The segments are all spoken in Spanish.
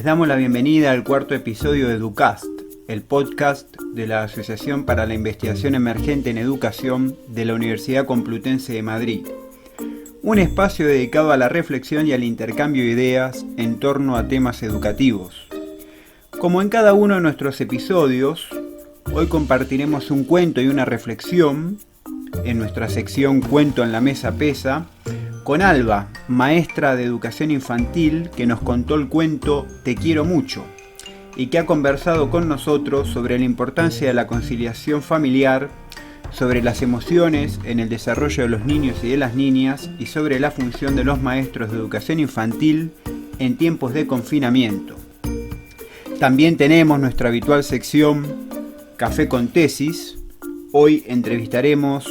damos la bienvenida al cuarto episodio de EduCast, el podcast de la Asociación para la Investigación Emergente en Educación de la Universidad Complutense de Madrid. Un espacio dedicado a la reflexión y al intercambio de ideas en torno a temas educativos. Como en cada uno de nuestros episodios, hoy compartiremos un cuento y una reflexión en nuestra sección Cuento en la Mesa Pesa, con Alba, maestra de educación infantil, que nos contó el cuento Te quiero mucho y que ha conversado con nosotros sobre la importancia de la conciliación familiar, sobre las emociones en el desarrollo de los niños y de las niñas y sobre la función de los maestros de educación infantil en tiempos de confinamiento. También tenemos nuestra habitual sección Café con Tesis. Hoy entrevistaremos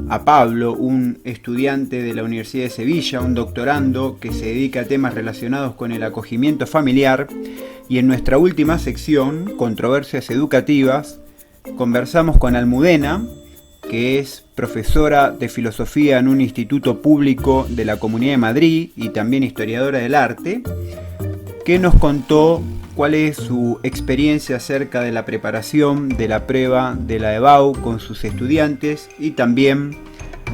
a Pablo, un estudiante de la Universidad de Sevilla, un doctorando que se dedica a temas relacionados con el acogimiento familiar, y en nuestra última sección, Controversias Educativas, conversamos con Almudena, que es profesora de filosofía en un instituto público de la Comunidad de Madrid y también historiadora del arte, que nos contó cuál es su experiencia acerca de la preparación de la prueba de la EBAU con sus estudiantes y también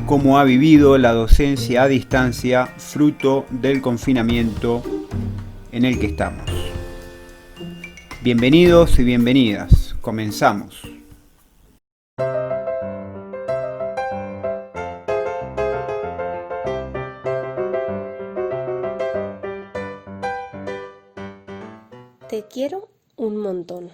cómo ha vivido la docencia a distancia fruto del confinamiento en el que estamos. Bienvenidos y bienvenidas. Comenzamos. Te quiero un montón.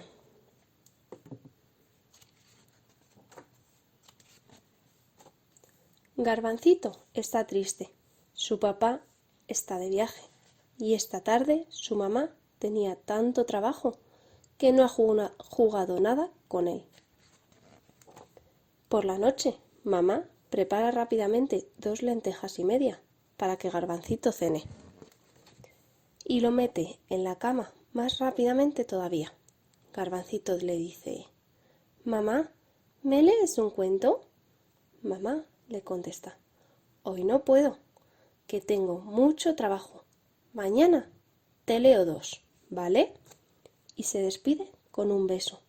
Garbancito está triste. Su papá está de viaje y esta tarde su mamá tenía tanto trabajo que no ha jugado nada con él. Por la noche, mamá prepara rápidamente 2 lentejas y media para que Garbancito cene y lo mete en la cama más rápidamente todavía. Garbancito le dice: «Mamá, ¿me lees un cuento?» Mamá le contesta: «Hoy no puedo, que tengo mucho trabajo. Mañana te leo 2, ¿vale?» Y se despide con un beso.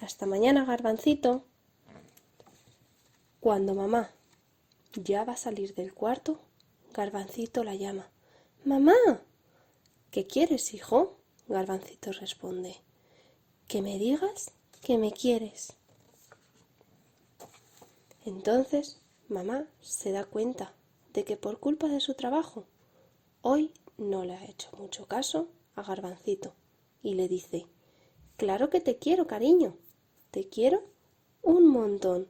«Hasta mañana, Garbancito». Cuando mamá ya va a salir del cuarto, Garbancito la llama: «¡Mamá!». «¿Qué quieres, hijo?». Garbancito responde: «Que me digas que me quieres». Entonces mamá se da cuenta de que por culpa de su trabajo hoy no le ha hecho mucho caso a Garbancito y le dice: «Claro que te quiero, cariño, te quiero un montón.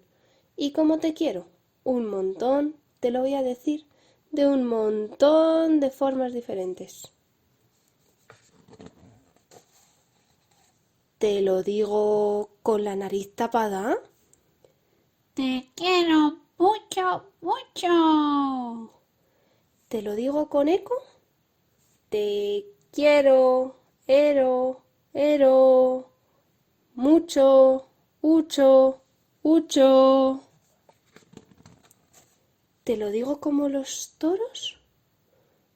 Y como te quiero un montón, te lo voy a decir de un montón de formas diferentes. ¿Te lo digo con la nariz tapada? Te quiero mucho, mucho. ¿Te lo digo con eco? Te quiero, ero, mucho, mucho, mucho. ¿Te lo digo como los toros?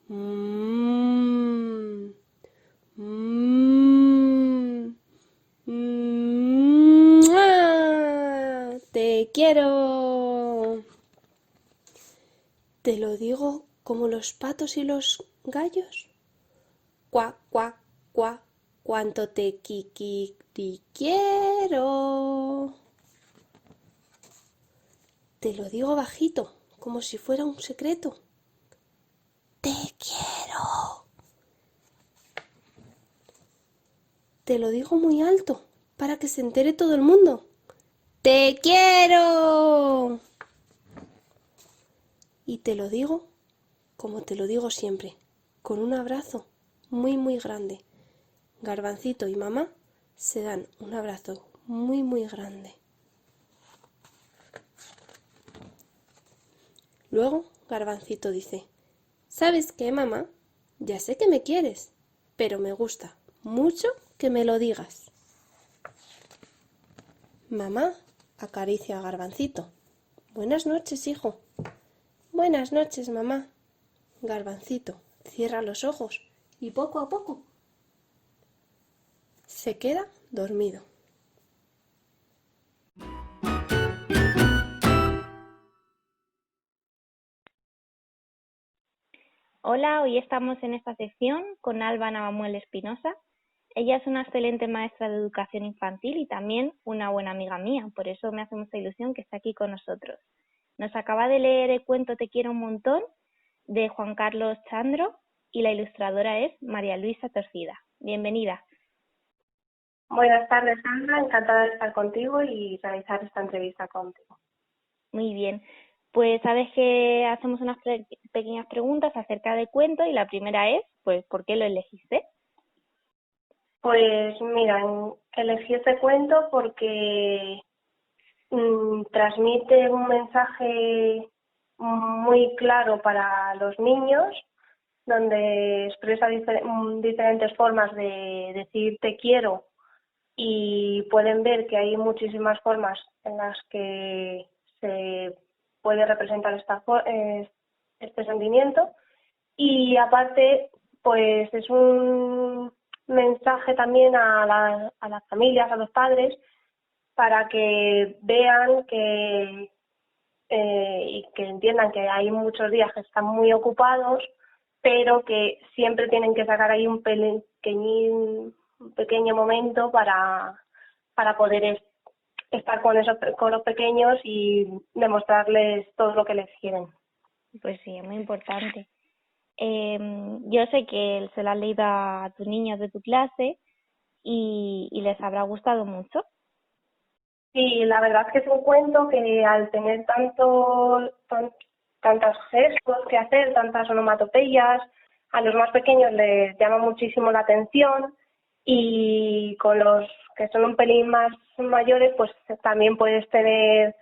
Mmm, mmm, ¡mua! ¡Te quiero! ¿Te lo digo como los patos y los gallos? Cuac, cuac, cuac, cuánto te quiero. ¿Te lo digo bajito, como si fuera un secreto? Te quiero. ¿Te lo digo muy alto, para que se entere todo el mundo? ¡Te quiero! Y te lo digo como te lo digo siempre, con un abrazo muy, muy grande. Garbancito y mamá se dan un abrazo muy, muy grande. Luego Garbancito dice: «¿Sabes qué, mamá? Ya sé que me quieres, pero me gusta mucho que me lo digas». Mamá acaricia a Garbancito. «Buenas noches, hijo». «Buenas noches, mamá». Garbancito cierra los ojos y poco a poco Se queda dormido. Hola, hoy estamos en esta sección con Alba Navamuel Espinosa. Ella es una excelente maestra de educación infantil y también una buena amiga mía, por eso me hace mucha ilusión que esté aquí con nosotros. Nos acaba de leer el cuento Te quiero un montón de Juan Carlos Chandro y la ilustradora es María Luisa Torcida. Bienvenida. Buenas tardes, Sandra. Encantada de estar contigo y realizar esta entrevista contigo. Muy bien. Pues sabes que hacemos unas pequeñas preguntas acerca del cuento y la primera es, pues, ¿por qué lo elegiste? Pues mira, elegí este cuento porque transmite un mensaje muy claro para los niños, donde expresa diferentes formas de decir te quiero y pueden ver que hay muchísimas formas en las que se puede representar este sentimiento y aparte pues es un mensaje también a las familias, a los padres, para que vean y que entiendan que hay muchos días que están muy ocupados, pero que siempre tienen que sacar ahí un pequeño momento para poder estar con los pequeños y demostrarles todo lo que les quieren. Pues sí, es muy importante. Yo sé que se lo has leído a tus niños de tu clase y les habrá gustado mucho. Sí, la verdad es que es un cuento que al tener tantos gestos que hacer, tantas onomatopeyas, a los más pequeños les llama muchísimo la atención y con los que son un pelín más mayores pues también puedes tener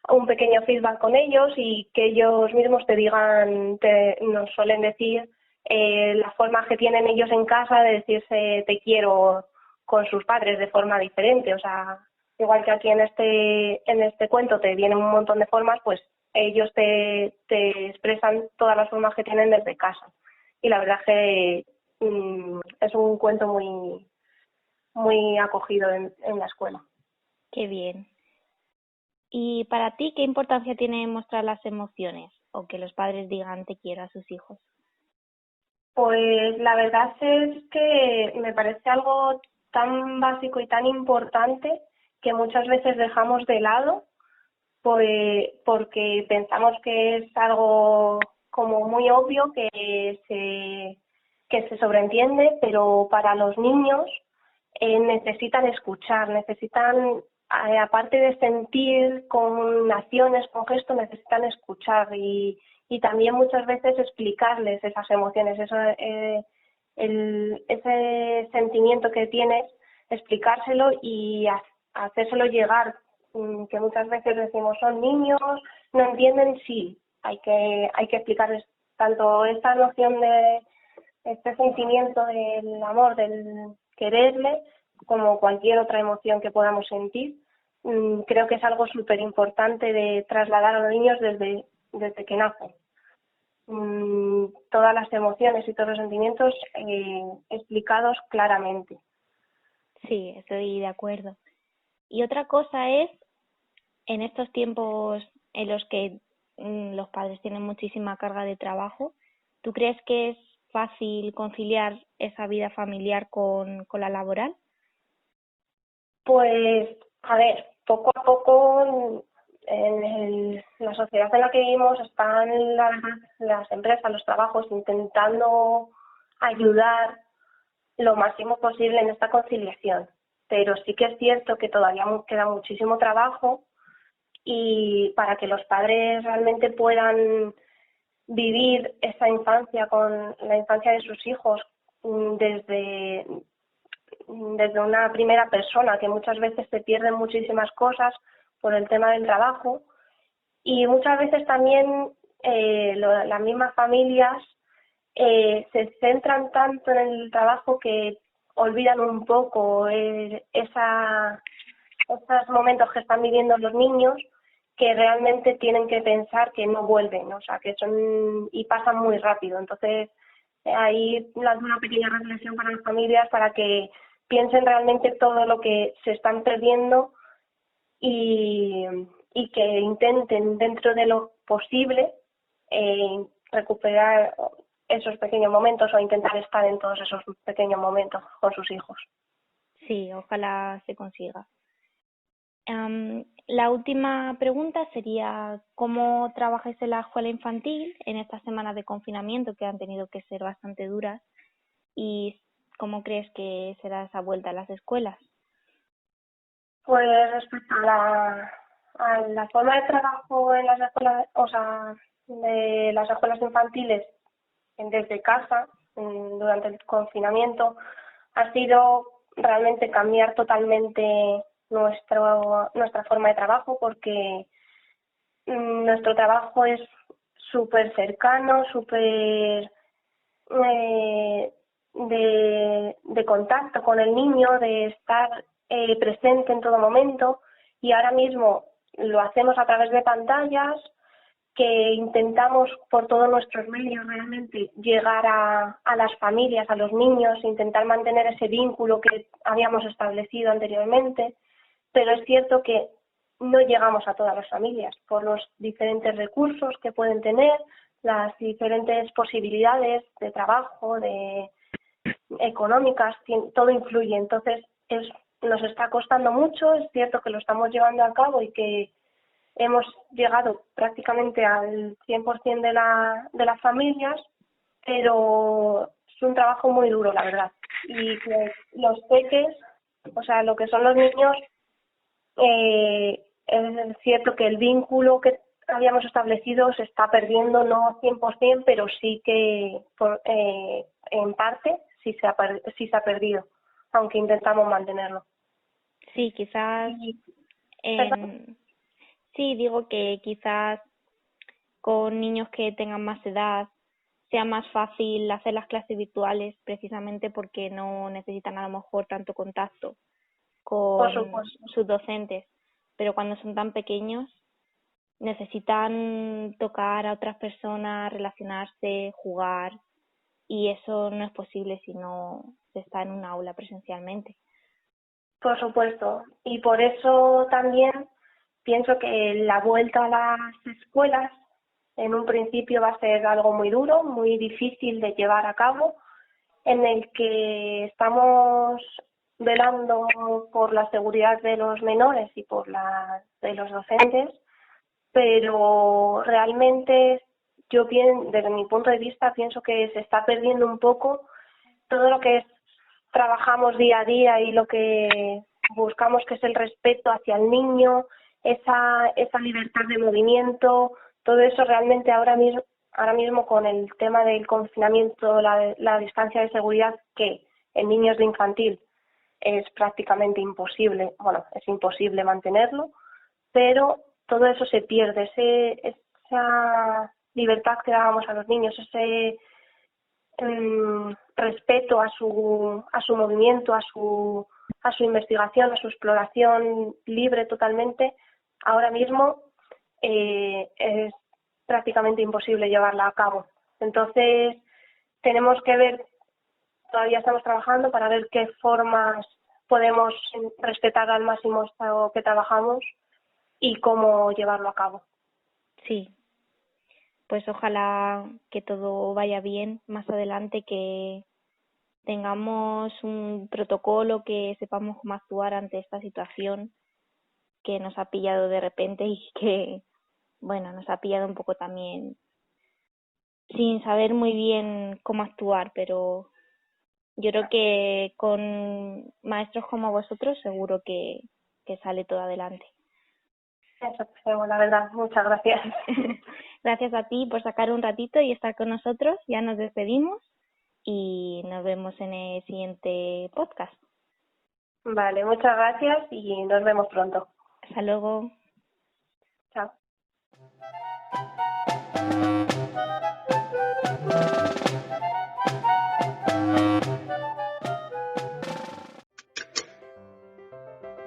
un pequeño feedback con ellos y que ellos mismos te digan, nos suelen decir las formas que tienen ellos en casa de decirse te quiero con sus padres de forma diferente, o sea, igual que aquí en este cuento te vienen un montón de formas, pues ellos te expresan todas las formas que tienen desde casa. Y la verdad es que es un cuento muy, muy acogido en la escuela. Qué bien. ¿Y para ti qué importancia tiene mostrar las emociones o que los padres digan te quiero a sus hijos? Pues la verdad es que me parece algo tan básico y tan importante que muchas veces dejamos de lado porque pensamos que es algo como muy obvio que se sobreentiende, pero para los niños necesitan escuchar, necesitan, aparte de sentir con acciones, con gestos, necesitan escuchar y también muchas veces explicarles esas emociones, ese sentimiento que tienes, explicárselo y hacérselo llegar, que muchas veces decimos son niños, no entienden, sí, hay que explicarles tanto esta noción de este sentimiento del amor, del quererle, como cualquier otra emoción que podamos sentir. Creo que es algo súper importante de trasladar a los niños desde que nacen. Todas las emociones y todos los sentimientos explicados claramente. Sí, estoy de acuerdo. Y otra cosa es, en estos tiempos en los que los padres tienen muchísima carga de trabajo, ¿tú crees que es fácil conciliar esa vida familiar con la laboral? Pues, a ver, poco a poco la sociedad en la que vivimos están las empresas, los trabajos intentando ayudar lo máximo posible en esta conciliación. Pero sí que es cierto que todavía queda muchísimo trabajo y para que los padres realmente puedan vivir esa infancia con la infancia de sus hijos desde una primera persona, que muchas veces se pierden muchísimas cosas por el tema del trabajo y muchas veces también las mismas familias se centran tanto en el trabajo que olvidan un poco esos momentos que están viviendo los niños, que realmente tienen que pensar que no vuelven, o sea, que son y pasan muy rápido. Entonces, ahí lanzo una pequeña reflexión para las familias para que piensen realmente todo lo que se están perdiendo y que intenten dentro de lo posible recuperar esos pequeños momentos o intentar estar en todos esos pequeños momentos con sus hijos. Sí, ojalá se consiga. La última pregunta sería, ¿cómo trabajáis en la escuela infantil en estas semanas de confinamiento que han tenido que ser bastante duras? ¿Y cómo crees que será esa vuelta a las escuelas? Pues respecto a la forma de trabajo en las escuelas, o sea, de las escuelas infantiles desde casa durante el confinamiento, ha sido realmente cambiar totalmente nuestra forma de trabajo, porque nuestro trabajo es súper cercano, súper de contacto con el niño, de estar presente en todo momento, y ahora mismo lo hacemos a través de pantallas, que intentamos por todos nuestros medios realmente llegar a las familias, a los niños, intentar mantener ese vínculo que habíamos establecido anteriormente, pero es cierto que no llegamos a todas las familias por los diferentes recursos que pueden tener, las diferentes posibilidades de trabajo, económicas, todo influye. Entonces nos está costando mucho, es cierto que lo estamos llevando a cabo y que hemos llegado prácticamente al 100% de las familias, pero es un trabajo muy duro, la verdad. Y que los peques, o sea, lo que son los niños, es cierto que el vínculo que habíamos establecido se está perdiendo, no 100%, pero sí que en parte sí se ha perdido, aunque intentamos mantenerlo. Sí, quizás... Sí, digo que quizás con niños que tengan más edad sea más fácil hacer las clases virtuales, precisamente porque no necesitan a lo mejor tanto contacto con sus docentes, pero cuando son tan pequeños necesitan tocar a otras personas, relacionarse, jugar, y eso no es posible si no se está en un aula presencialmente. Por supuesto, y por eso también pienso que la vuelta a las escuelas en un principio va a ser algo muy duro, muy difícil de llevar a cabo, en el que estamos velando por la seguridad de los menores y por la de los docentes, pero realmente yo desde mi punto de vista pienso que se está perdiendo un poco todo lo que trabajamos día a día y lo que buscamos, que es el respeto hacia el niño, esa libertad de movimiento, todo eso realmente ahora mismo con el tema del confinamiento, la distancia de seguridad, que en niños de infantil es prácticamente imposible, es imposible mantenerlo, pero todo eso se pierde, esa libertad que dábamos a los niños, ese respeto a su movimiento, a su investigación, a su exploración libre totalmente, ahora mismo es prácticamente imposible llevarla a cabo. Entonces tenemos que ver, todavía estamos trabajando para ver qué formas podemos respetar al máximo esto que trabajamos y cómo llevarlo a cabo. Sí, pues ojalá que todo vaya bien más adelante, que tengamos un protocolo, que sepamos cómo actuar ante esta situación que nos ha pillado de repente y que, nos ha pillado un poco también sin saber muy bien cómo actuar, pero yo creo que con maestros como vosotros seguro que sale todo adelante. Eso esperemos, la verdad. Muchas gracias. Gracias a ti por sacar un ratito y estar con nosotros. Ya nos despedimos y nos vemos en el siguiente podcast. Vale, muchas gracias y nos vemos pronto. Hasta luego. Chao.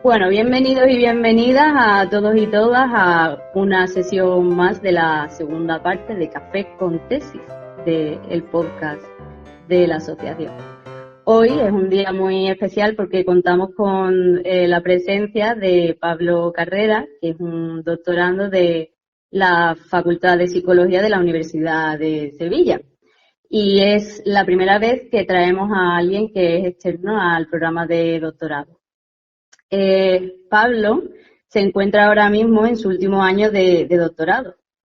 Bueno, bienvenidos y bienvenidas a todos y todas a una sesión más de la segunda parte de Café con Tesis, del podcast de la asociación. Hoy es un día muy especial porque contamos con la presencia de Pablo Carrera, que es un doctorando de la Facultad de Psicología de la Universidad de Sevilla. Y es la primera vez que traemos a alguien que es externo al programa de doctorado. Pablo se encuentra ahora mismo en su último año de doctorado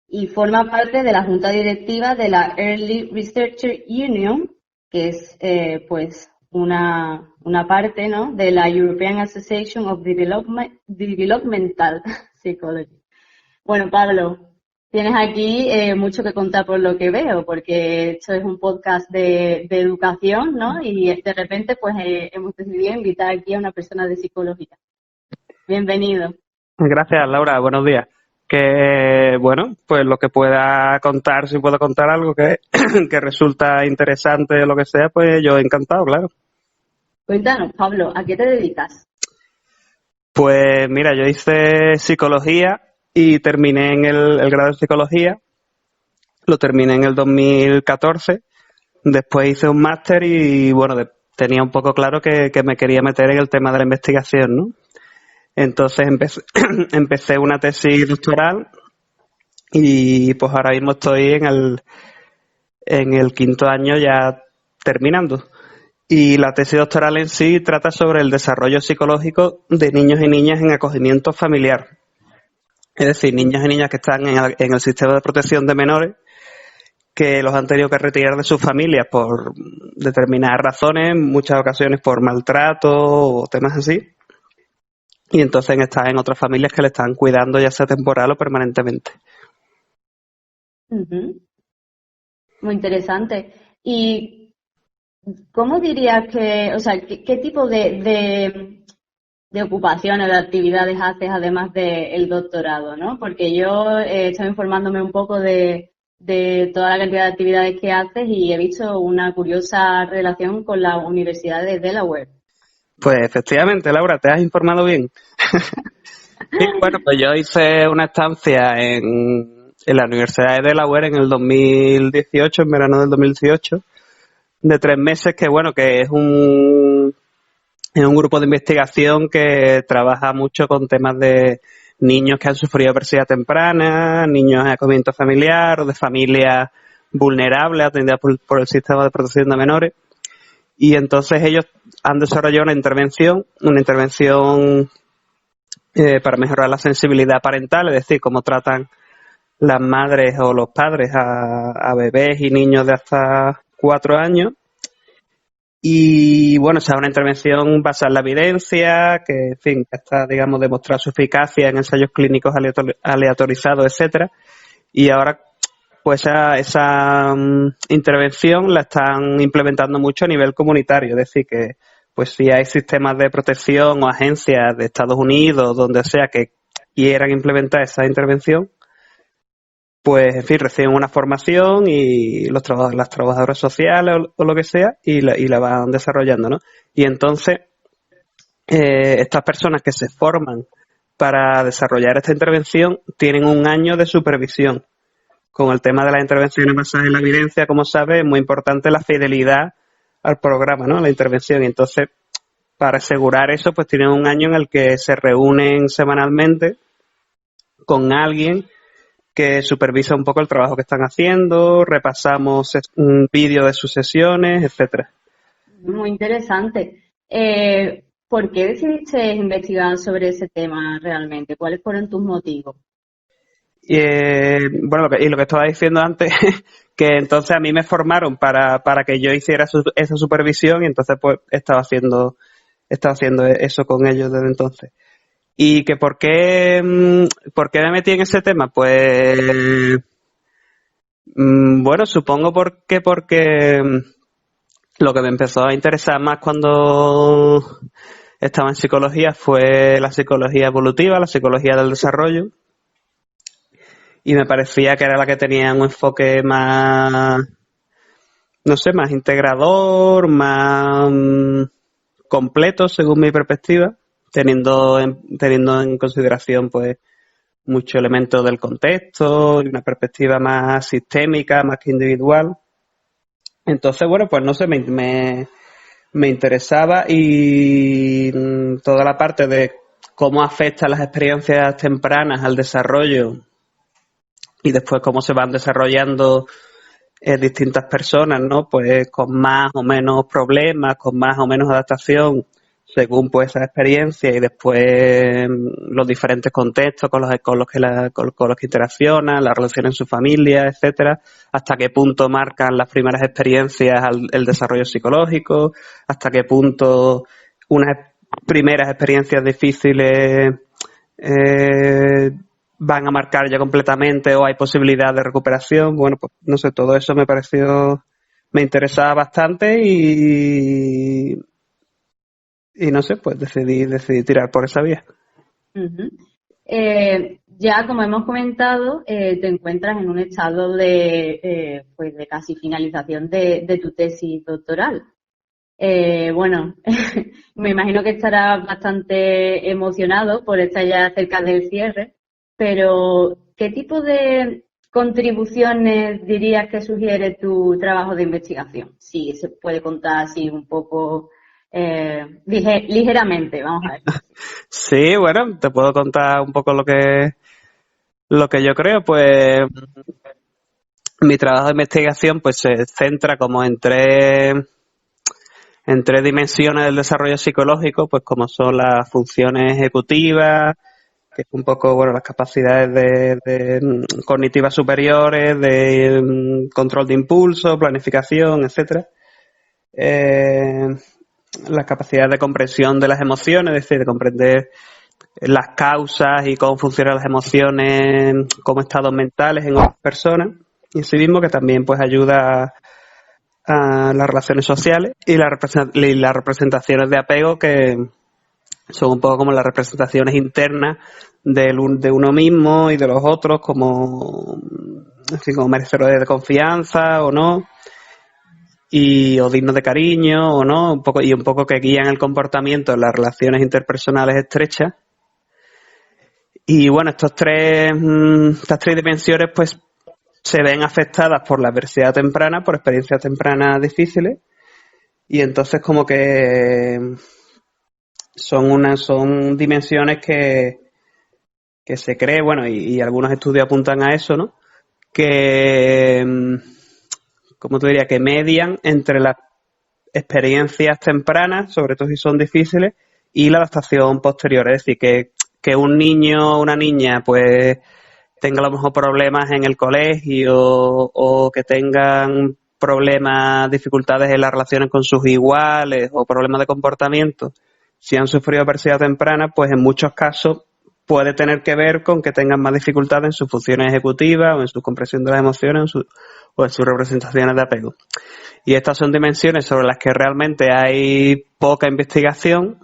y forma parte de la junta directiva de la Early Researcher Union, que es pues una parte, ¿no?, de la European Association of Developmental Psychology. Bueno, Pablo, tienes aquí mucho que contar por lo que veo, porque esto es un podcast de educación, ¿no? Y de repente pues hemos decidido invitar aquí a una persona de psicología. Bienvenido. Gracias, Laura. Buenos días. Que, bueno, pues lo que pueda contar, si puedo contar algo que, que resulta interesante o lo que sea, pues yo encantado, claro. Cuéntanos, Pablo, ¿a qué te dedicas? Pues mira, yo hice psicología y terminé en el grado de psicología. Lo terminé en el 2014. Después hice un máster y, bueno, tenía un poco claro que me quería meter en el tema de la investigación, ¿no? Entonces empecé una tesis doctoral y pues ahora mismo estoy en el quinto año ya terminando. Y la tesis doctoral en sí trata sobre el desarrollo psicológico de niños y niñas en acogimiento familiar. Es decir, niños y niñas que están en el sistema de protección de menores que los han tenido que retirar de sus familias por determinadas razones, en muchas ocasiones por maltrato o temas así. Y entonces están en otras familias que le están cuidando ya sea temporal o permanentemente. Uh-huh. Muy interesante. ¿Y cómo dirías que, o sea, qué tipo de ocupaciones, de actividades haces además del doctorado, ¿no? Porque yo estoy informándome un poco de toda la cantidad de actividades que haces y he visto una curiosa relación con la Universidad de Delaware. Pues efectivamente, Laura, te has informado bien. Sí, bueno, pues yo hice una estancia en la Universidad de Delaware en el 2018, en verano del 2018, de 3 meses, que bueno, que es un grupo de investigación que trabaja mucho con temas de niños que han sufrido adversidad temprana, niños en acogimiento familiar o de familias vulnerables atendidas por el sistema de protección de menores. Y entonces ellos han desarrollado una intervención para mejorar la sensibilidad parental, es decir, cómo tratan las madres o los padres a bebés y niños de hasta 4 años. Y bueno, esa es una intervención basada en la evidencia, que en fin, está, digamos, demostrado su eficacia en ensayos clínicos aleatorizados, etcétera. Y ahora pues esa intervención la están implementando mucho a nivel comunitario, es decir, que pues si hay sistemas de protección o agencias de Estados Unidos, donde sea que quieran implementar esa intervención, pues en fin, reciben una formación y las trabajadoras sociales o lo que sea y la van desarrollando, ¿no? Y entonces estas personas que se forman para desarrollar esta intervención tienen un año de supervisión. Con el tema de las intervenciones basadas en la evidencia, como sabes, es muy importante la fidelidad al programa, ¿no? La intervención. Y entonces, para asegurar eso, pues tienen un año en el que se reúnen semanalmente con alguien que supervisa un poco el trabajo que están haciendo, repasamos un vídeo de sus sesiones, etcétera. Muy interesante. ¿Por qué decidiste investigar sobre ese tema realmente? ¿Cuáles fueron tus motivos? Bueno, lo que estaba diciendo antes, que entonces a mí me formaron para que yo hiciera esa supervisión y entonces pues estaba haciendo eso con ellos desde entonces. ¿Y que por qué me metí en ese tema? Pues bueno, supongo porque lo que me empezó a interesar más cuando estaba en psicología fue la psicología evolutiva, la psicología del desarrollo. Y me parecía que era la que tenía un enfoque más, no sé, más integrador, más completo según mi perspectiva, teniendo en consideración pues muchos elementos del contexto y una perspectiva más sistémica, más que individual. Entonces, bueno, pues no sé, me me interesaba, y toda la parte de cómo afectan las experiencias tempranas al desarrollo y después cómo se van desarrollando distintas personas, ¿no? Pues con más o menos problemas, con más o menos adaptación, según pues esa experiencia, y después los diferentes contextos con los que interaccionan, las relaciones en su familia, etcétera, hasta qué punto marcan las primeras experiencias el desarrollo psicológico, hasta qué punto unas primeras experiencias difíciles van a marcar ya completamente o hay posibilidad de recuperación. Bueno, pues no sé, todo eso me interesaba bastante, y no sé, pues decidí tirar por esa vía. Ujú. Ya como hemos comentado, te encuentras en un estado pues de casi finalización de tu tesis doctoral. Bueno, me imagino que estarás bastante emocionado por estar ya cerca del cierre, pero ¿qué tipo de contribuciones dirías que sugiere tu trabajo de investigación? Si se puede contar así un poco ligeramente, vamos a ver. Sí, bueno, te puedo contar un poco lo que yo creo. Pues mi trabajo de investigación pues se centra como en tres dimensiones del desarrollo psicológico, pues como son las funciones ejecutivas, que es un poco, bueno, las capacidades cognitivas superiores, de control de impulso, planificación, etcétera. Las capacidades de comprensión de las emociones, es decir, de comprender las causas y cómo funcionan las emociones como estados mentales en otras personas, y sí mismo que también pues ayuda a las relaciones sociales y las representaciones de apego, que son un poco como las representaciones internas de uno mismo y de los otros, como, en fin, como merecedores de confianza o no, o dignos de cariño o no, un poco que guían el comportamiento en las relaciones interpersonales estrechas. Y bueno, estas tres dimensiones pues se ven afectadas por la adversidad temprana, por experiencias tempranas difíciles, y entonces como que son dimensiones que se cree, bueno, y algunos estudios apuntan a eso, ¿no? Que, ¿cómo te diría? Que median entre las experiencias tempranas, sobre todo si son difíciles, y la adaptación posterior. Es decir, que un niño o una niña pues tenga a lo mejor problemas en el colegio, o que tengan problemas, dificultades en las relaciones con sus iguales, o problemas de comportamiento, si han sufrido adversidad temprana, pues en muchos casos puede tener que ver con que tengan más dificultades en sus funciones ejecutivas, o en su comprensión de las emociones, o en sus representaciones de apego. Y estas son dimensiones sobre las que realmente hay poca investigación,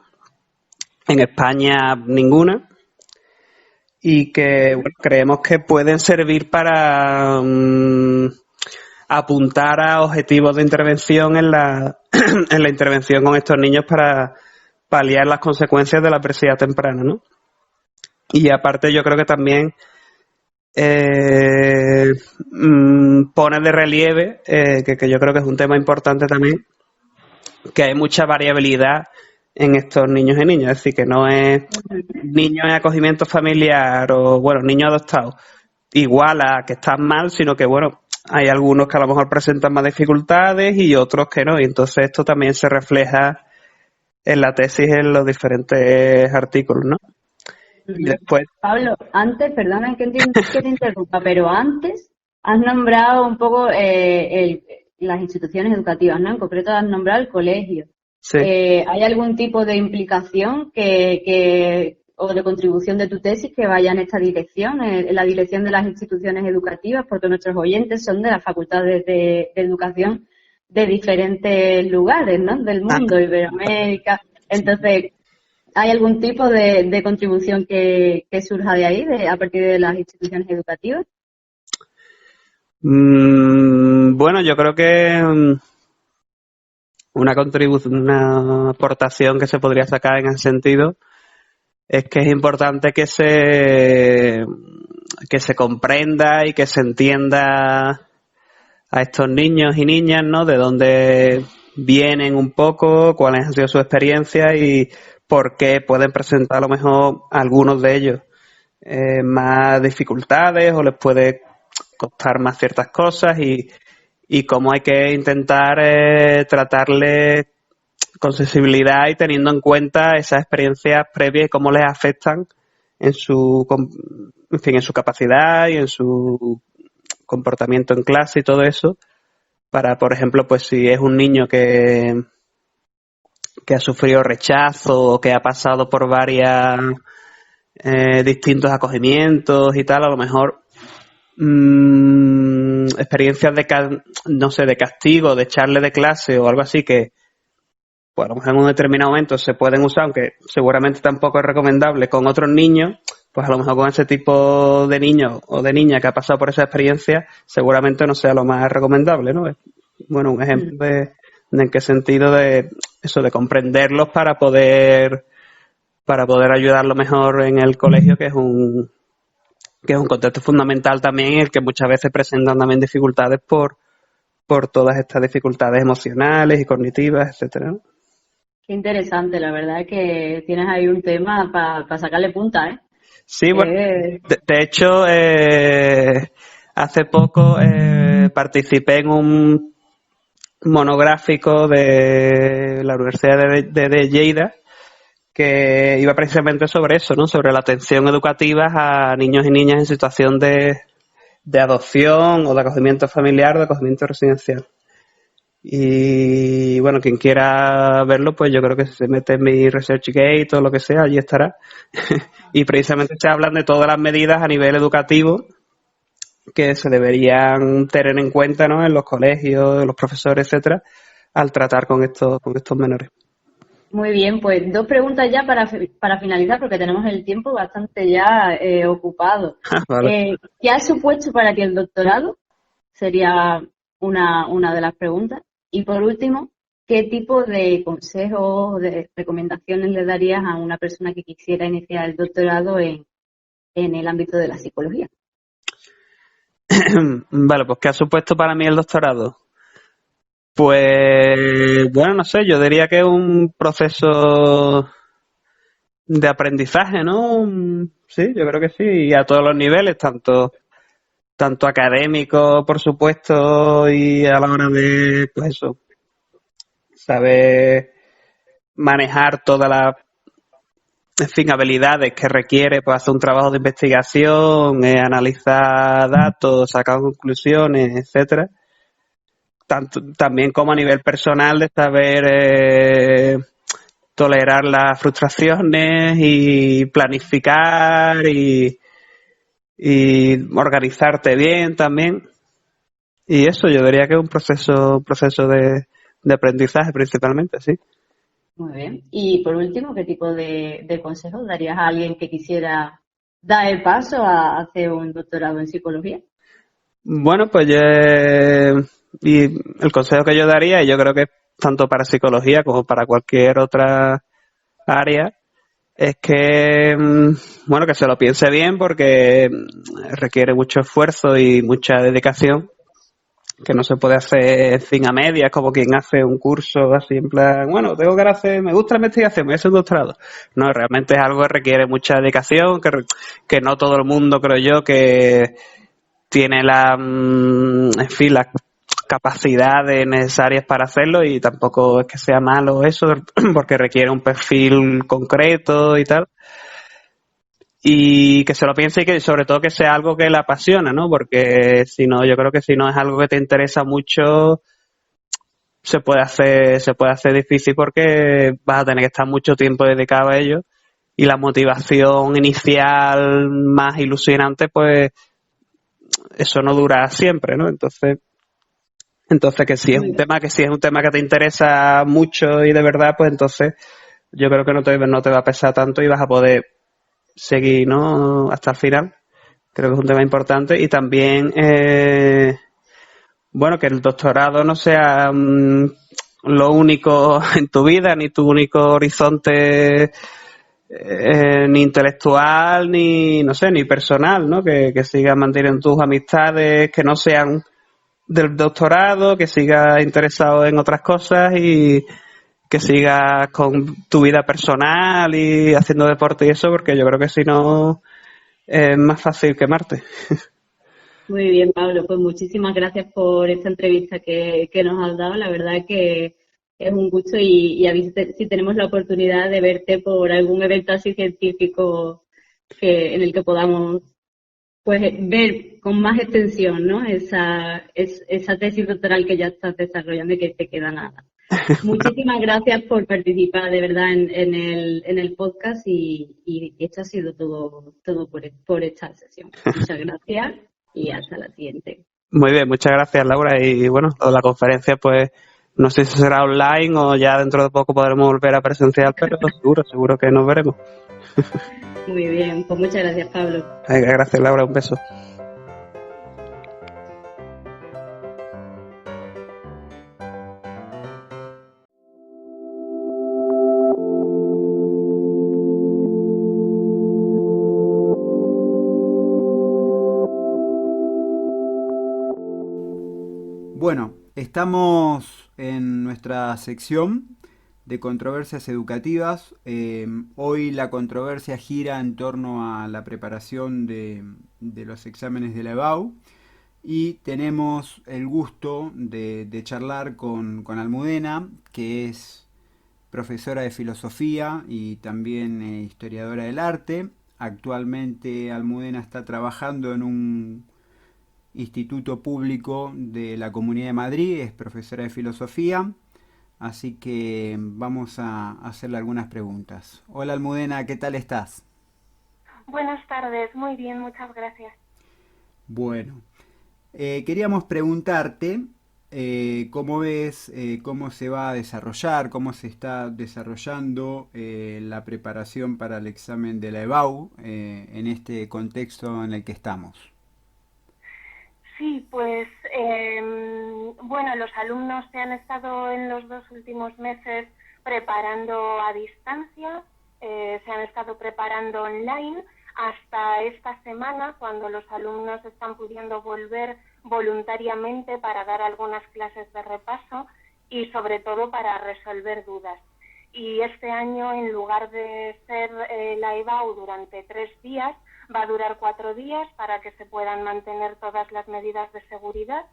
en España ninguna, y que bueno, creemos que pueden servir para apuntar a objetivos de intervención en la intervención con estos niños, para paliar las consecuencias de la adversidad temprana, ¿no? Y aparte yo creo que también pone de relieve, que yo creo que es un tema importante también, que hay mucha variabilidad en estos niños y niñas. Es decir, que no es niños en acogimiento familiar o, bueno, niños adoptados igual a que están mal, sino que, bueno, hay algunos que a lo mejor presentan más dificultades y otros que no. Y entonces esto también se refleja en la tesis, en los diferentes artículos, ¿no? Y después... Pablo, antes, perdona que te interrumpa, pero antes has nombrado un poco las instituciones educativas, ¿no? En concreto has nombrado el colegio. Sí. ¿Hay algún tipo de implicación o de contribución de tu tesis que vaya en esta dirección, en la dirección de las instituciones educativas? Porque nuestros oyentes son de las facultades de educación de diferentes lugares, ¿no? Del mundo, Iberoamérica. Entonces, ¿hay algún tipo de contribución que surja de ahí, a partir de las instituciones educativas? Bueno, yo creo que una aportación que se podría sacar en ese sentido es que es importante que se comprenda y que se entienda a estos niños y niñas, ¿no? De dónde vienen un poco, cuáles han sido sus experiencias y por qué pueden presentar a lo mejor algunos de ellos más dificultades o les puede costar más ciertas cosas y cómo hay que intentar tratarles con sensibilidad y teniendo en cuenta esas experiencias previas y cómo les afectan en su capacidad y en su comportamiento en clase y todo eso, para, por ejemplo, pues si es un niño que ha sufrido rechazo o que ha pasado por varias distintos acogimientos y tal, a lo mejor experiencias de castigo, de echarle de clase o algo así que pues a lo mejor en un determinado momento se pueden usar, aunque seguramente tampoco es recomendable con otros niños, pues a lo mejor con ese tipo de niño o de niña que ha pasado por esa experiencia seguramente no sea lo más recomendable, ¿no? Bueno, un ejemplo de en qué sentido de eso, de comprenderlos para poder ayudarlo mejor en el colegio, que es un contexto fundamental también en el que muchas veces presentan también dificultades por todas estas dificultades emocionales y cognitivas, etcétera, ¿no? Qué interesante, la verdad es que tienes ahí un tema para sacarle punta, ¿eh? Sí, bueno, de hecho, hace poco participé en un monográfico de la Universidad de Lleida que iba precisamente sobre eso, ¿no? Sobre la atención educativa a niños y niñas en situación de adopción o de acogimiento familiar o de acogimiento residencial. Y bueno, quien quiera verlo, pues yo creo que si se mete en mi ResearchGate o lo que sea, allí estará. Y precisamente se hablan de todas las medidas a nivel educativo que se deberían tener en cuenta, ¿no? En los colegios, los profesores, etcétera, al tratar con estos menores. Muy bien, pues 2 preguntas ya para finalizar, porque tenemos el tiempo bastante ya ocupado. Vale. ¿Qué ha supuesto para ti el doctorado? Sería una de las preguntas. Y por último, ¿qué tipo de consejos o de recomendaciones le darías a una persona que quisiera iniciar el doctorado en el ámbito de la psicología? Vale, pues ¿qué ha supuesto para mí el doctorado? Pues, bueno, no sé, yo diría que es un proceso de aprendizaje, ¿no? Sí, yo creo que sí, y a todos los niveles, tanto académico, por supuesto, y a la hora de, pues eso, saber manejar todas las, en fin, habilidades que requiere para hacer un trabajo de investigación, analizar datos, sacar conclusiones, etcétera. También como a nivel personal de saber tolerar las frustraciones y planificar y organizarte bien también. Y eso yo diría que es un proceso de aprendizaje principalmente, sí. Muy bien. Y por último, ¿qué tipo de consejos darías a alguien que quisiera dar el paso a hacer un doctorado en psicología? Bueno, pues y el consejo que yo daría, y yo creo que tanto para psicología como para cualquier otra área, es que, bueno, que se lo piense bien porque requiere mucho esfuerzo y mucha dedicación, que no se puede hacer en fin a medias, como quien hace un curso así en plan, bueno, tengo que hacer, me gusta la investigación, voy a hacer un doctorado. No, realmente es algo que requiere mucha dedicación, que no todo el mundo, creo yo, que tiene en fin, las capacidades necesarias para hacerlo, y tampoco es que sea malo eso, porque requiere un perfil concreto y tal. Y que se lo piense y que sobre todo que sea algo que le apasiona, ¿no? Porque si no, yo creo que si no es algo que te interesa mucho, se puede hacer difícil porque vas a tener que estar mucho tiempo dedicado a ello, y la motivación inicial más ilusionante, pues eso no dura siempre, ¿no? Entonces que si es un tema que te interesa mucho y de verdad, pues entonces yo creo que no te va a pesar tanto y vas a poder seguir, ¿no? Hasta el final. Creo que es un tema importante. Y también, bueno, que el doctorado no sea lo único en tu vida, ni tu único horizonte ni intelectual, ni, no sé, ni personal, ¿no? Que sigas manteniendo tus amistades, que no sean del doctorado, que sigas interesado en otras cosas y que sigas con tu vida personal y haciendo deporte y eso, porque yo creo que si no es más fácil quemarte. Muy bien, Pablo, pues muchísimas gracias por esta entrevista que nos has dado. La verdad que es un gusto y a ver si tenemos la oportunidad de verte por algún evento así científico en el que podamos pues ver con más extensión, ¿no? Esa tesis doctoral que ya estás desarrollando y que te queda nada. Muchísimas gracias por participar de verdad en el podcast y esto ha sido todo por esta sesión. Muchas gracias y hasta la siguiente. Muy bien, muchas gracias, Laura. Y bueno, la conferencia, pues no sé si será online o ya dentro de poco podremos volver a presencial, pero seguro que nos veremos. Muy bien, pues muchas gracias, Pablo. Gracias, Laura, un beso. Bueno, estamos en nuestra sección de controversias educativas. Hoy la controversia gira en torno a la preparación de los exámenes de la EBAU y tenemos el gusto de charlar con Almudena, que es profesora de filosofía y también historiadora del arte. Actualmente Almudena está trabajando en un instituto público de la Comunidad de Madrid, es profesora de filosofía, así que vamos a hacerle algunas preguntas. Hola Almudena, ¿qué tal estás? Buenas tardes, muy bien, muchas gracias. Bueno, queríamos preguntarte cómo ves, cómo se va a desarrollar, cómo se está desarrollando la preparación para el examen de la EBAU en este contexto en el que estamos. Sí, pues bueno, los alumnos se han estado en los 2 últimos meses preparando a distancia, se han estado preparando online hasta esta semana, cuando los alumnos están pudiendo volver voluntariamente para dar algunas clases de repaso y sobre todo para resolver dudas. Y este año, en lugar de ser la EBAU durante 3 días, va a durar 4 días para que se puedan mantener todas las medidas de seguridad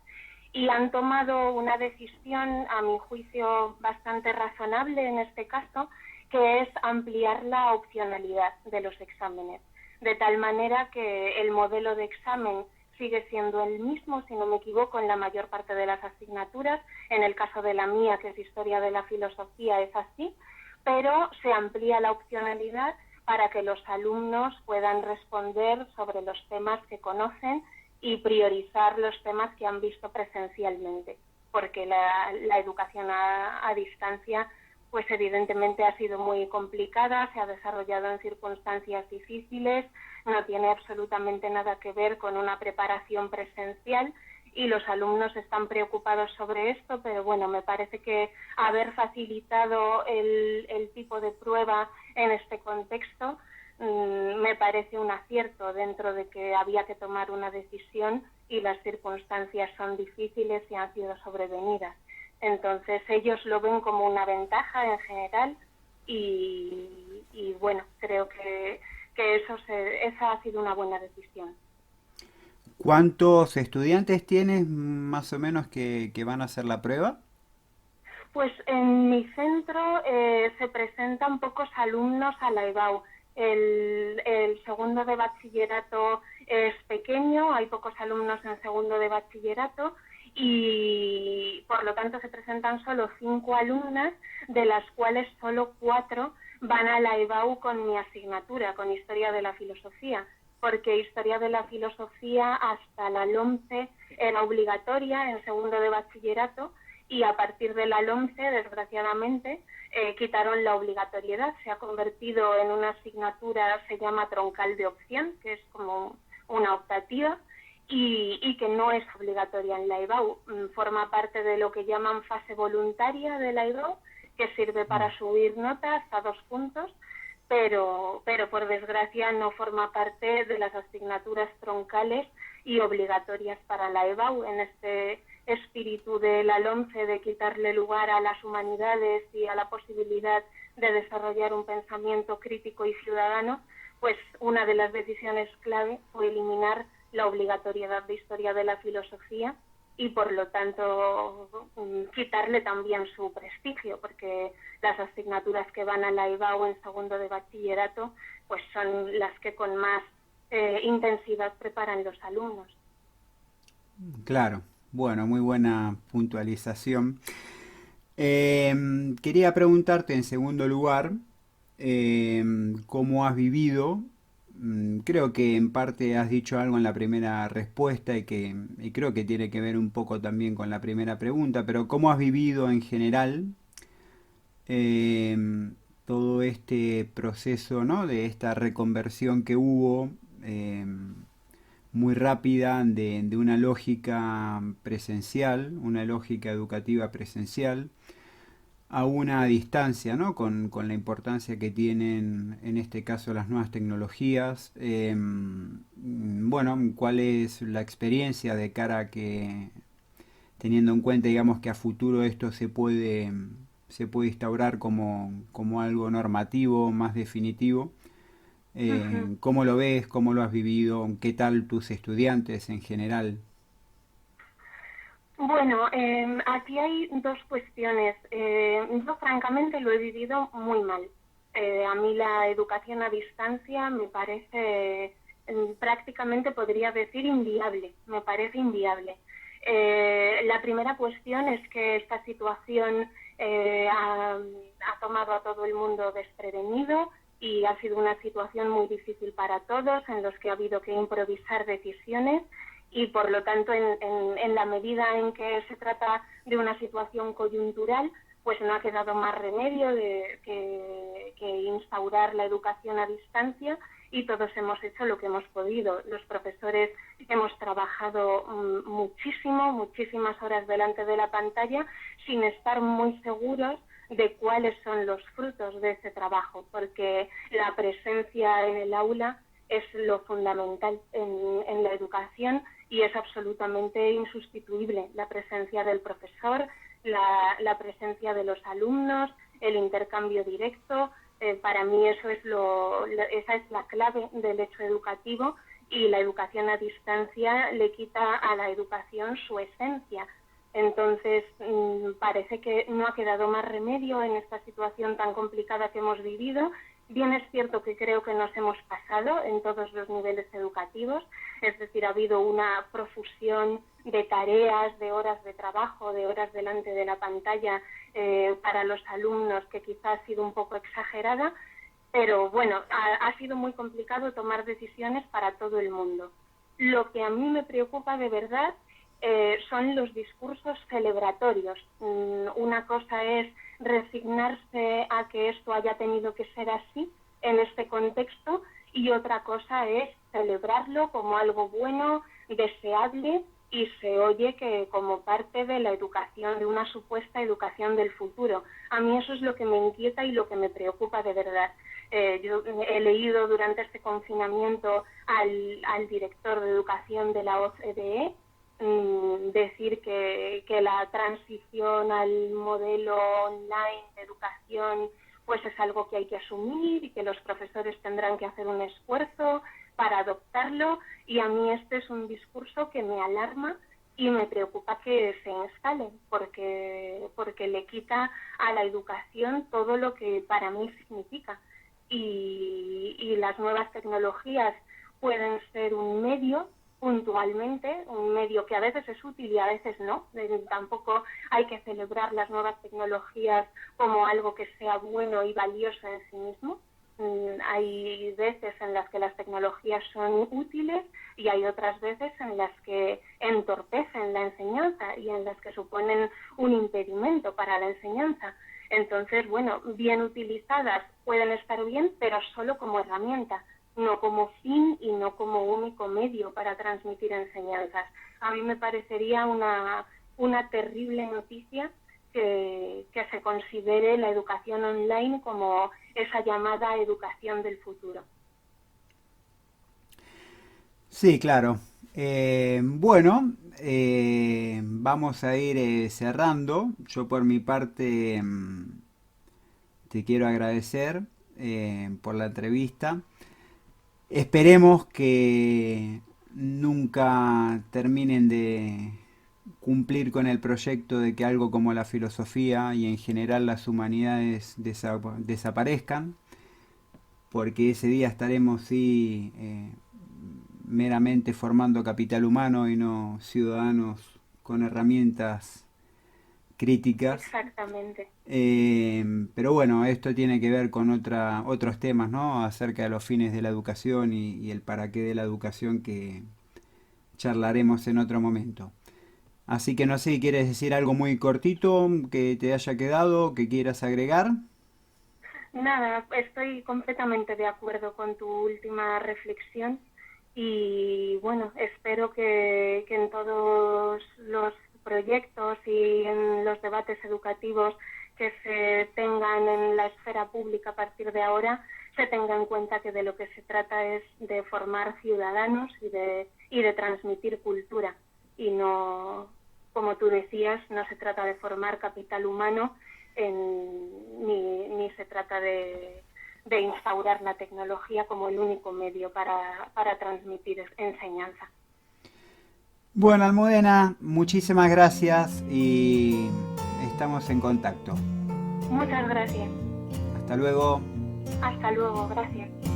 y han tomado una decisión, a mi juicio, bastante razonable en este caso, que es ampliar la opcionalidad de los exámenes, de tal manera que el modelo de examen sigue siendo el mismo, si no me equivoco, en la mayor parte de las asignaturas. En el caso de la mía, que es Historia de la Filosofía, es así, pero se amplía la opcionalidad para que los alumnos puedan responder sobre los temas que conocen y priorizar los temas que han visto presencialmente, porque la educación a distancia pues evidentemente ha sido muy complicada, se ha desarrollado en circunstancias difíciles, no tiene absolutamente nada que ver con una preparación presencial y los alumnos están preocupados sobre esto, pero bueno, me parece que haber facilitado el tipo de prueba en este contexto me parece un acierto, dentro de que había que tomar una decisión y las circunstancias son difíciles y han sido sobrevenidas. Entonces ellos lo ven como una ventaja en general y bueno, creo que esa ha sido una buena decisión. ¿Cuántos estudiantes tienes más o menos que van a hacer la prueba? Pues en mi centro se presentan pocos alumnos a la EBAU. El segundo de bachillerato es pequeño, hay pocos alumnos en segundo de bachillerato y por lo tanto se presentan solo 5 alumnas, de las cuales solo 4 van a la EBAU con mi asignatura, con Historia de la Filosofía, porque Historia de la Filosofía hasta la LOMCE era obligatoria en segundo de bachillerato y a partir de la LOMCE, desgraciadamente, quitaron la obligatoriedad. Se ha convertido en una asignatura, se llama troncal de opción, que es como una optativa, y que no es obligatoria en la EBAU. Forma parte de lo que llaman fase voluntaria de la EBAU, que sirve para subir notas a 2 puntos, pero por desgracia no forma parte de las asignaturas troncales y obligatorias para la EBAU, en este espíritu de la LOMCE de quitarle lugar a las humanidades y a la posibilidad de desarrollar un pensamiento crítico y ciudadano, pues una de las decisiones clave fue eliminar la obligatoriedad de historia de la filosofía y por lo tanto quitarle también su prestigio, porque las asignaturas que van a la EBAU en segundo de bachillerato pues son las que con más intensidad preparan los alumnos. Claro, bueno, muy buena puntualización. Quería preguntarte en segundo lugar, cómo has vivido. Creo que en parte has dicho algo en la primera respuesta y creo que tiene que ver un poco también con la primera pregunta, pero ¿cómo has vivido en general eh, todo este proceso, ¿no? De esta reconversión que hubo eh, muy rápida de una lógica presencial, una lógica educativa presencial, a una distancia, ¿no? Con la importancia que tienen en este caso las nuevas tecnologías. Bueno, ¿cuál es la experiencia de cara a que, teniendo en cuenta, digamos, que a futuro esto se puede instaurar como algo normativo, más definitivo? ¿Cómo lo ves? ¿Cómo lo has vivido? ¿Qué tal tus estudiantes en general? Bueno, aquí hay dos cuestiones. Yo francamente lo he vivido muy mal. A mí la educación a distancia me parece prácticamente, podría decir, inviable. Me parece inviable. La primera cuestión es que esta situación ha tomado a todo el mundo desprevenido y ha sido una situación muy difícil para todos, en los que ha habido que improvisar decisiones. Y por lo tanto, en la medida en que se trata de una situación coyuntural, pues no ha quedado más remedio que instaurar la educación a distancia y todos hemos hecho lo que hemos podido. Los profesores hemos trabajado muchísimas horas delante de la pantalla sin estar muy seguros de cuáles son los frutos de ese trabajo, porque la presencia en el aula es lo fundamental en la educación y es absolutamente insustituible la presencia del profesor, la presencia de los alumnos, el intercambio directo. Para mí esa es la clave del hecho educativo y la educación a distancia le quita a la educación su esencia. Entonces, parece que no ha quedado más remedio en esta situación tan complicada que hemos vivido. Bien es cierto que creo que nos hemos pasado en todos los niveles educativos, es decir, ha habido una profusión de tareas, de horas de trabajo, de horas delante de la pantalla para los alumnos que quizás ha sido un poco exagerada, pero bueno, ha sido muy complicado tomar decisiones para todo el mundo. Lo que a mí me preocupa de verdad son los discursos celebratorios. Una cosa es resignarse a que esto haya tenido que ser así en este contexto y otra cosa es celebrarlo como algo bueno, deseable y se oye que como parte de la educación, de una supuesta educación del futuro. A mí eso es lo que me inquieta y lo que me preocupa de verdad. Yo he leído durante este confinamiento al director de educación de la OCDE decir que la transición al modelo online de educación pues es algo que hay que asumir y que los profesores tendrán que hacer un esfuerzo para adoptarlo, y a mí este es un discurso que me alarma y me preocupa que se instale porque le quita a la educación todo lo que para mí significa, y las nuevas tecnologías pueden ser un medio puntualmente, un medio que a veces es útil y a veces no. Tampoco hay que celebrar las nuevas tecnologías como algo que sea bueno y valioso en sí mismo. Hay veces en las que las tecnologías son útiles y hay otras veces en las que entorpecen la enseñanza y en las que suponen un impedimento para la enseñanza. Entonces, bueno, bien utilizadas pueden estar bien, pero solo como herramienta, no como fin y no como único medio para transmitir enseñanzas. A mí me parecería una terrible noticia que se considere la educación online como esa llamada educación del futuro. Sí, claro. Bueno, vamos a ir cerrando. Yo por mi parte te quiero agradecer por la entrevista. Esperemos que nunca terminen de cumplir con el proyecto de que algo como la filosofía y en general las humanidades desaparezcan, porque ese día estaremos sí meramente formando capital humano y no ciudadanos con herramientas críticas. Exactamente. Pero bueno, esto tiene que ver con otros temas, ¿no? Acerca de los fines de la educación y el para qué de la educación, que charlaremos en otro momento. Así que no sé, ¿quieres decir algo muy cortito que te haya quedado, que quieras agregar? Nada, estoy completamente de acuerdo con tu última reflexión y bueno, espero que en todos los proyectos y en los debates educativos que se tengan en la esfera pública a partir de ahora, se tenga en cuenta que de lo que se trata es de formar ciudadanos y de transmitir cultura. Y no, como tú decías, no se trata de formar capital humano, ni se trata de instaurar la tecnología como el único medio para transmitir enseñanza. Bueno, Almudena, muchísimas gracias y estamos en contacto. Muchas gracias. Hasta luego. Hasta luego, gracias.